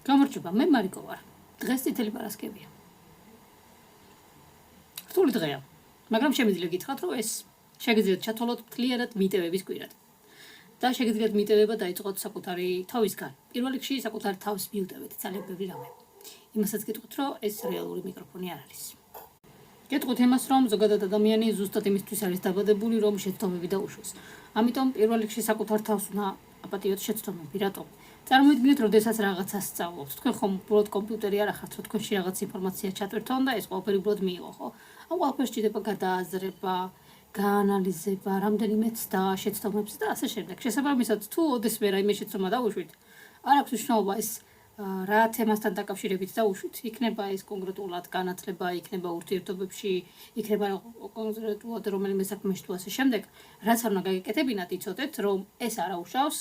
გამარჯობა, მე მარიკო ვარ. დღეს წითელი პარასკევია. რთული დღეა, მაგრამ შემიძლია გითხრათ, რომ ეს შეგიძლიათ ჩათვალოთ მთლიანად მიტევების კვირად. და შეგიძლიათ მიტევება დაიწყოთ საკუთარი თავისგან. პირველ რიგში საკუთარი თავს მიუტევეთ, ძალიან ბევრი რამე. იმასაც გეტყვით, რომ ეს რეალური მიკროფონი არ არის. გეტყვით იმას, რომ ზოგადად ადამიანი ზუსტად იმისთვის არის დაბადებული, რომ შეცდომები დაუშვოს. ამიტომ პირველ რიგში საკუთარ თავს უნდა აპატიოთ შეცდომები, რატომ? წარმოიდგინეთ, როდესაც რაღაცას სწავლობთ. თქვენ ხომ უბრალოდ კომპიუტერი არ ახართ, რომ თქვენში რაღაც ინფორმაცია ჩატვირთონ და ეს ყველაფერი უბრალოდ მიიღო, ხო? ამ ყველაფერს ჭირდება გადააზრება, გაანალიზება, რამდენიმე ცდა, შეცდომებს და ასე შემდეგ. შესაბამისად, თუ ოდესმე რაიმე შეცდომა დავუშვით, არ აქვს მნიშვნელობა ეს რა თემასთან დაკავშირებით დავუშვით. იქნება ეს კონკრეტულად განათლება, იქნება ურთიერთობებში, იქნება კონკრეტულად რომელიმე საქმეში თუ ასე შემდეგ, რაც არ უნდა გაგეკეთებინათ, იცოდეთ, რომ ეს არ აუშავს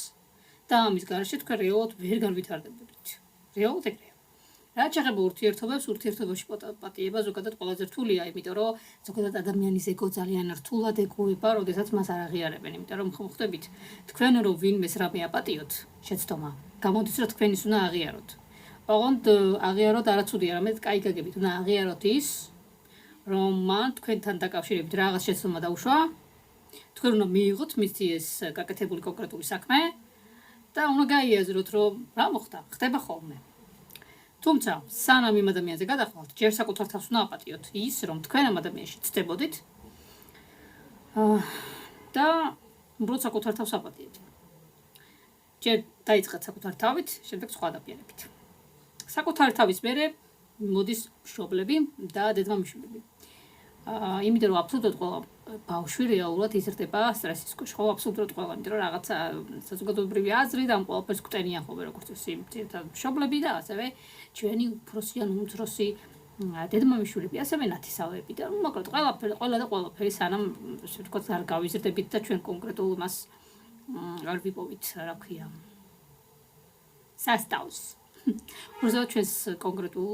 და ამის გარეშე თქვენ რეალურად ვერ განვითარდებოდით. რეალურად ეგრეა. რაც შეეხება ურთიერთობებს, ურთიერთობაში პატიება ზოგადად ყველაზე რთულია, იმიტომ რომ ზოგადად ადამიანის ეგო ძალიან რთულად ეგუება, როდესაც მას არ აღიარებენ, იმიტომ რომ ხვდებით, თქვენ რომ ვინმეს რამე აპატიოთ, შეცდომა, გამოდის რომ თქვენ ის უნდა აღიაროთ. ოღონდ აღიაროთ არაცუდია, რამე კაი გაგებით, უნდა აღიაროთ ის, რომ მან თქვენთან დაკავშირებით რაღაც შეცდომა დაუშვა, თქვენ უნდა მიიღოთ მისი ეს გაკეთებული კონკრეტული საქმე და უნდა გაიაზროთ, რომ რა მოხდა, ხდება ხოლმე. თუმცა, სანამ იმ ადამიანზე გადახვალთ, ჯერ საკუთარ თავს უნდა აპატიოთ ის, რომ თქვენ ამ ადამიანში ცდებოდით და უბრალოდ საკუთარ თავს აპატიეთ. ჯერ დაიწყეთ საკუთარ თავით, შემდეგ სხვა ადამიანებით. საკუთარი თავის მერე მოდის მშობლები და დედმამიშვილები. იმიტომ რომ აბსოლუტურად ყველა ბავშვი რეალურად იზრდება სტრესის ქვეშ, ხო, აბსოლუტურად ყველა, იმიტომ რომ რაღაცა საზოგადოებრივი აზრი და ამ ყველაფერს გვტენიან ხოლმე როგორც ისე მშობლები და ასევე ჩვენი უფროსი ან უმცროსი დედმამიშვილები, ასევე ნათესავები და მოკლედ ყველაფერი სანამ ასე ვთქვათ არ გავიზრდებით და ჩვენ კონკრეტულ მას არ ვიპოვით, რა ქვია, სასტავს. უბრალოდ ჩვენს კონკრეტულ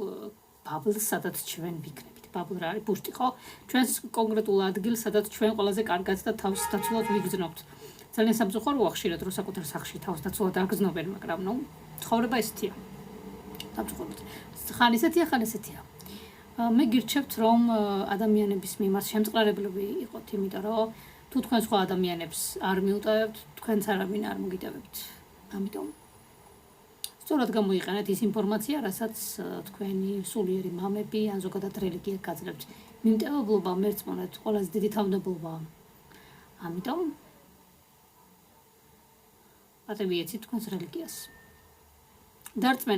ბაბლს, სადაც ჩვენ ვიქნებით. ბაბლ რა არის? ბუშტი, ხო? ჩვენს კონკრეტულ ადგილს, სადაც ჩვენ ყველაზე კარგად და თავს დაცულად ვიგრძნობთ. ძალიან სამწუხაროა ხშირად, რომ საკუთარ სახლში თავს დაცულად არ გრძნობენ, მაგრამ ნუ ცხოვრება ესეთია. სამწუხაროდ. ხან ესეთია, ხან ესეთია. მე გირჩევთ, რომ ადამიანების მიმართ შემწყნარებლები იყოთ, იმიტომ რომ თუ თქვენ სხვა ადამიანებს არ მიუტევებთ, თქვენც არავინ არ მოგიტევებთ. ამიტომ სწორად გამოიყენეთ ის ინფორმაცია, რასაც თქვენი სულიერი მამები ან ზოგადად რელიგია გაძლევთ. მიმტევებლობა მერწმუნეთ ყველაზე დიდი თავმდებობაა. ამიტომ პატივი ეცით თქვენს რელიგიას. დარწმენ